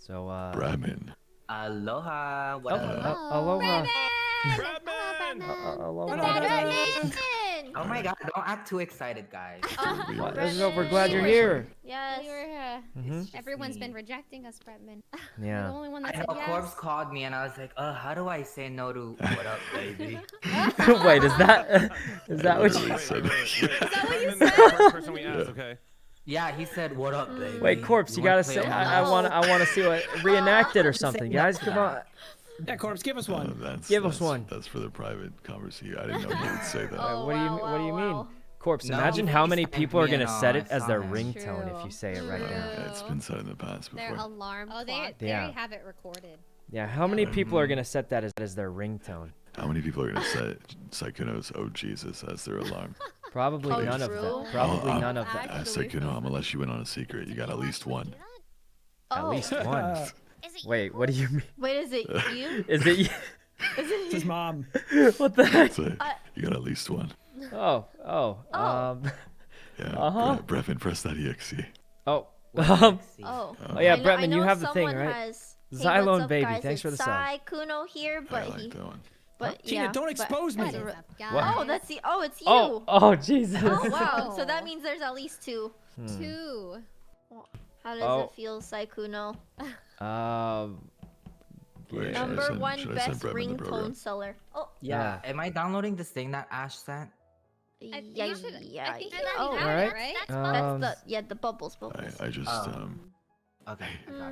So, Bremen. Aloha. What up? aloha. Bradman! Aloha. Oh my god, don't act too excited, guys. We're glad you're here. Yes. Everyone's been rejecting us, Bradman. Yeah. The only one that I said know yes. Corpse called me and I was like, how do I say no to what up, baby? Wait, is that what you said? Is that what you said? First person we asked, okay. Yeah, he said, what up, baby? Wait, Corpse, you wanna gotta play say, Among I Us? want to see what reenact it or something, guys. Come on. Yeah, Corpse, give us one. Give us one. That's for the private conversation. I didn't know he would say that. Oh, What do you mean? Corpse, No, imagine he how many sent people are me gonna an, set I it as saw their him. ringtone if True. you say it right now. Yeah, it's been said in the past Their before. alarm Oh, clock. they Yeah. already have it recorded. Yeah, how many people are gonna set that as their ringtone? How many people are gonna set Sykkuno's "Oh Jesus" as their alarm? Probably Oh, none of true. them. Probably Oh, none of them. Sykkuno, unless you went on a secret, you got at least one. At least one. Is it Wait, what do you mean? Wait, is it you? Is it you? It's his mom. What the heck? So you got at least one. Oh. Yeah. Brevin, press that exe. Oh. Oh. Oh yeah, I know- Bretman, I you know have the thing, someone right? has- Hey, Xylone what's up, baby, guys? thanks for It's the sub. Sykkuno here, I but like that one. but Tina, yeah, don't but- expose me. What is up, guys? What? Oh, it's you. Oh, Jesus. Oh, wow. So that means there's at least two. Two. How does Oh. it feel, Sykkuno? Wait, should I Number send- one should I send best Brevin the program? ringtone seller. Oh, Yeah, am I downloading this thing that Ash sent? yeah, you should- yeah. I think yeah. you Oh, already have Alright. it, right? that's the the bubbles. I just Okay, I got it.